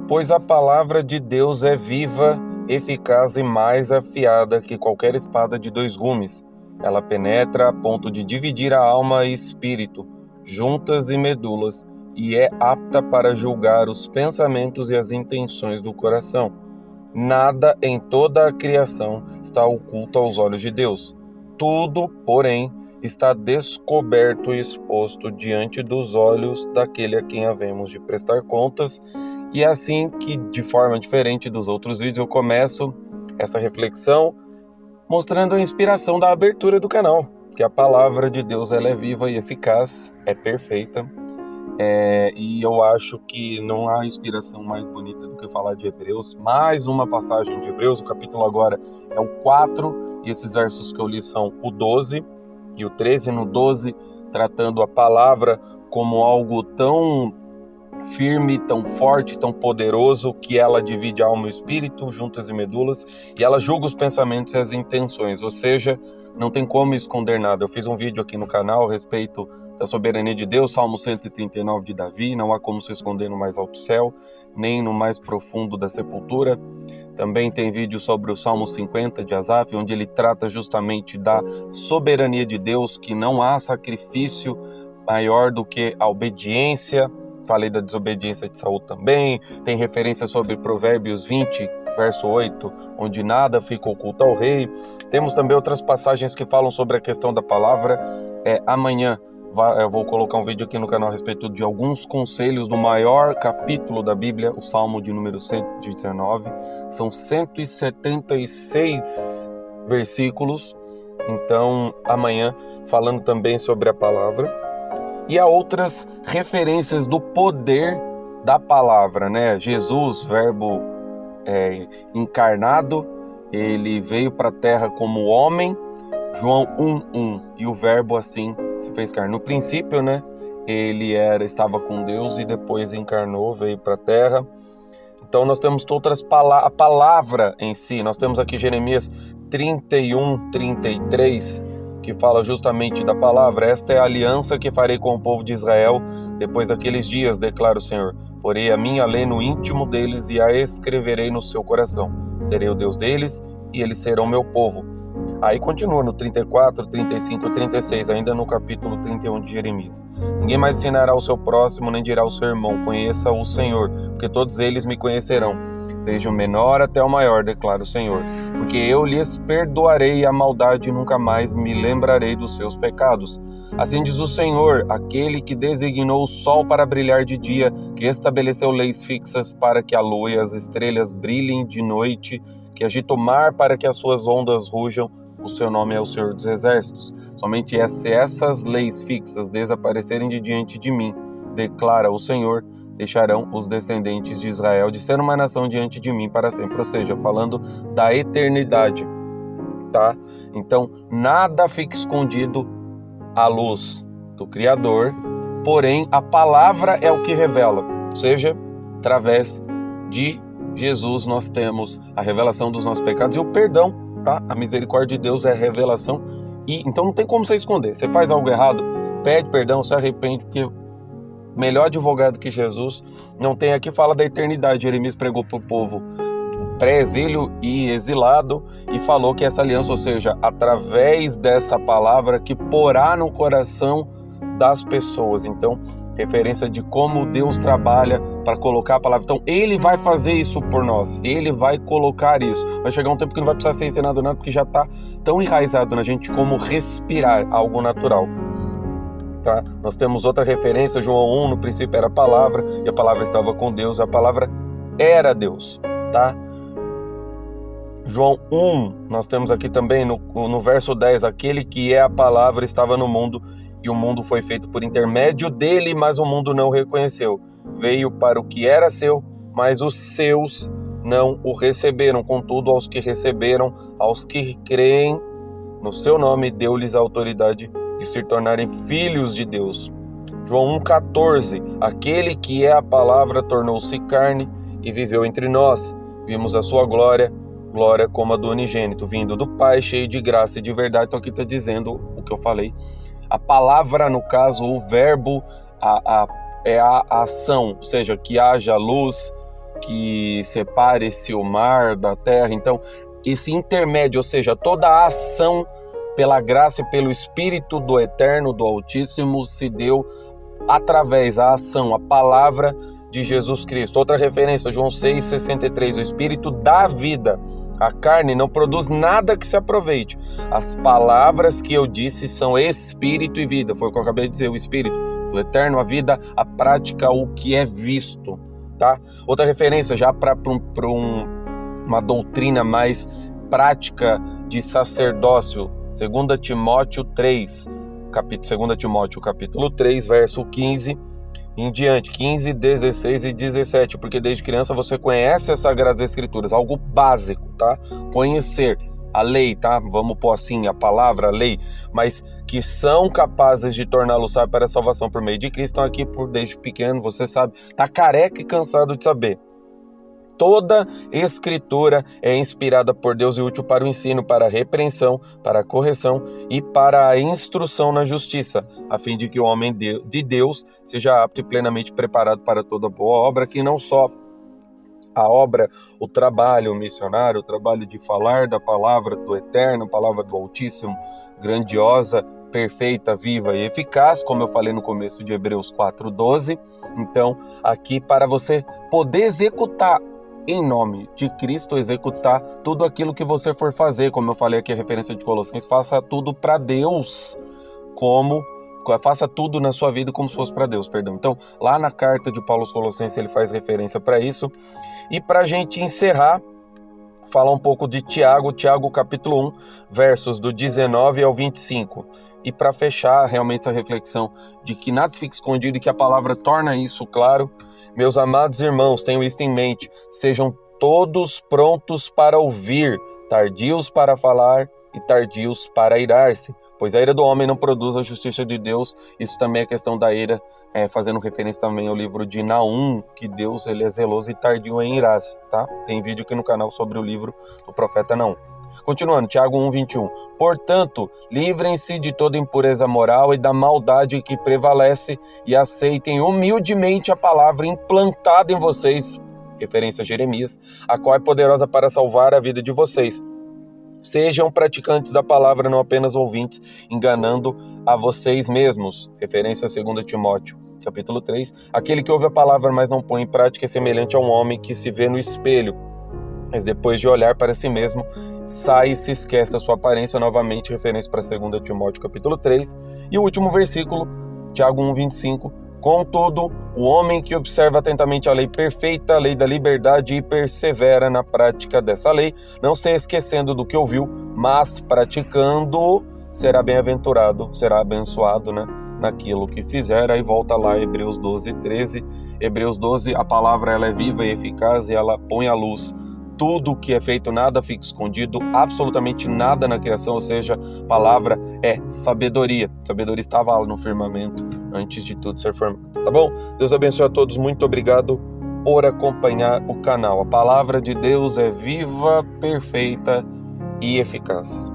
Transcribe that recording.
Pois a palavra de Deus é viva, eficaz e mais afiada que qualquer espada de 2 gumes. Ela penetra a ponto de dividir a alma e espírito, juntas e medulas, e é apta para julgar os pensamentos e as intenções do coração. Nada em toda a criação está oculto aos olhos de Deus. Tudo, porém, está descoberto e exposto diante dos olhos daquele a quem havemos de prestar contas. E é assim que, de forma diferente dos outros vídeos, eu começo essa reflexão mostrando a inspiração da abertura do canal, que a palavra de Deus ela é viva e eficaz, é perfeita, e eu acho que não há inspiração mais bonita do que falar de Hebreus. Mais uma passagem de Hebreus, o capítulo agora é o 4, e esses versos que eu li são o 12 e o 13. No 12, tratando a palavra como algo tão firme, tão forte, tão poderoso, que ela divide a alma e o espírito, juntas e medulas, e ela julga os pensamentos e as intenções, ou seja, não tem como esconder nada. Eu fiz um vídeo aqui no canal a respeito da soberania de Deus, Salmo 139 de Davi, não há como se esconder no mais alto céu, nem no mais profundo da sepultura. Também tem vídeo sobre o Salmo 50 de Asaf, onde ele trata justamente da soberania de Deus, que não há sacrifício maior do que a obediência. Falei da desobediência de Saul também. Tem referência sobre Provérbios 20, verso 8, onde nada fica oculto ao rei. Temos também outras passagens que falam sobre a questão da palavra. Amanhã eu vou colocar um vídeo aqui no canal a respeito de alguns conselhos do maior capítulo da Bíblia, o Salmo de número 119. São 176 versículos. Então, amanhã, falando também sobre a palavra. E há outras referências do poder da palavra, né? Jesus, verbo encarnado, ele veio para a terra como homem, João 1:1, e o verbo assim se fez carne. No princípio, né? Ele estava com Deus e depois encarnou, veio para a terra. Então nós temos outras a palavra em si. Nós temos aqui Jeremias 31:33, que fala justamente da palavra. Esta é a aliança que farei com o povo de Israel depois daqueles dias, declara o Senhor. Porei a minha lei no íntimo deles e a escreverei no seu coração. Serei o Deus deles e eles serão meu povo. Aí continua no 34, 35 e 36, ainda no capítulo 31 de Jeremias. Ninguém mais ensinará ao seu próximo, nem dirá ao seu irmão, conheça o Senhor, porque todos eles me conhecerão, desde o menor até o maior, declara o Senhor. Porque eu lhes perdoarei a maldade e nunca mais me lembrarei dos seus pecados. Assim diz o Senhor, aquele que designou o sol para brilhar de dia, que estabeleceu leis fixas para que a lua e as estrelas brilhem de noite, que agita o mar para que as suas ondas rujam. O seu nome é o Senhor dos Exércitos. Somente se essas leis fixas desaparecerem de diante de mim, declara o Senhor, deixarão os descendentes de Israel de ser uma nação diante de mim para sempre. Ou seja, falando da eternidade, tá? Então, nada fica escondido à luz do Criador, porém, a palavra é o que revela. Ou seja, através de Jesus nós temos a revelação dos nossos pecados e o perdão. Tá? A misericórdia de Deus é a revelação, e então não tem como você esconder. Você faz algo errado, pede perdão, se arrepende, porque melhor advogado que Jesus não tem. Aqui fala da eternidade. Jeremias pregou para o povo pré-exílio e exilado e falou que essa aliança, ou seja, através dessa palavra que porá no coração das pessoas. Então, referência de como Deus trabalha para colocar a palavra. Então, Ele vai fazer isso por nós. Ele vai colocar isso. Vai chegar um tempo que não vai precisar ser ensinado nada, porque já está tão enraizado na gente como respirar, algo natural. Tá? Nós temos outra referência, João 1, no princípio era a palavra, e a palavra estava com Deus, e a palavra era Deus. Tá? João 1, nós temos aqui também no verso 10, aquele que é a palavra estava no mundo, e o mundo foi feito por intermédio dele, mas o mundo não o reconheceu. Veio para o que era seu, mas os seus não o receberam. Contudo, aos que receberam, aos que creem no seu nome, deu-lhes a autoridade de se tornarem filhos de Deus. João 1,14, aquele que é a palavra tornou-se carne e viveu entre nós. Vimos a sua glória, glória como a do unigênito, vindo do Pai, cheio de graça e de verdade. Então aqui está dizendo o que eu falei. A palavra, no caso, o verbo, é a ação, ou seja, que haja luz, que separe-se o mar da terra. Então, esse intermédio, ou seja, toda a ação pela graça e pelo Espírito do Eterno, do Altíssimo, se deu através da ação, a palavra de Jesus Cristo. Outra referência, João 6,63, o Espírito dá vida. A carne não produz nada que se aproveite. As palavras que eu disse são Espírito e vida. Foi o que eu acabei de dizer, o Espírito do Eterno, a vida, a prática, o que é visto. Tá? Outra referência, já para uma doutrina mais prática de sacerdócio, 2 Timóteo 3, 2 Timóteo capítulo 3, verso 15 em diante, 15, 16 e 17, porque desde criança você conhece as Sagradas Escrituras, algo básico, tá? Conhecer a lei, tá? Vamos pôr assim, a palavra, a lei, mas que são capazes de torná-lo sábio para a salvação por meio de Cristo. Estão aqui desde pequeno, você sabe, tá careca e cansado de saber. Toda escritura é inspirada por Deus e útil para o ensino, para a repreensão, para a correção e para a instrução na justiça, a fim de que o homem de Deus seja apto e plenamente preparado para toda boa obra, que não só a obra, o trabalho missionário, o trabalho de falar da palavra do Eterno, a palavra do Altíssimo, grandiosa, perfeita, viva e eficaz, como eu falei no começo de Hebreus 4:12. Então, aqui para você poder executar em nome de Cristo, executar tudo aquilo que você for fazer, como eu falei aqui a referência de Colossenses, faça tudo para Deus, faça tudo na sua vida como se fosse para Deus, perdão. Então, lá na carta de Paulo aos Colossenses, ele faz referência para isso. E para a gente encerrar, falar um pouco de Tiago capítulo 1, versos do 19 ao 25. E para fechar realmente essa reflexão de que nada fica escondido e que a palavra torna isso claro, meus amados irmãos, tenham isso em mente, sejam todos prontos para ouvir, tardios para falar e tardios para irar-se, pois a ira do homem não produz a justiça de Deus. Isso também é questão da ira, fazendo referência também ao livro de Naum, que Deus ele é zeloso e tardio em irar-se, tá? Tem vídeo aqui no canal sobre o livro do profeta Naum. Continuando, Tiago 1:21. Portanto, livrem-se de toda impureza moral e da maldade que prevalece e aceitem humildemente a palavra implantada em vocês, referência a Jeremias, a qual é poderosa para salvar a vida de vocês. Sejam praticantes da palavra, não apenas ouvintes, enganando a vocês mesmos, referência a 2 Timóteo, capítulo 3. Aquele que ouve a palavra, mas não põe em prática, é semelhante a um homem que se vê no espelho, mas depois de olhar para si mesmo, sai e se esquece da sua aparência. Novamente, referência para 2 Timóteo capítulo 3. E o último versículo, Tiago 1:25. Contudo, o homem que observa atentamente a lei perfeita, a lei da liberdade, e persevera na prática dessa lei, não se esquecendo do que ouviu, mas praticando, será bem-aventurado, será abençoado, naquilo que fizer. Aí volta lá, Hebreus 12:13. Hebreus 12, a palavra ela é viva e eficaz e ela põe à luz tudo o que é feito, nada fica escondido, absolutamente nada na criação, ou seja, palavra é sabedoria. Sabedoria estava lá no firmamento antes de tudo ser formado, tá bom? Deus abençoe a todos, muito obrigado por acompanhar o canal. A palavra de Deus é viva, perfeita e eficaz.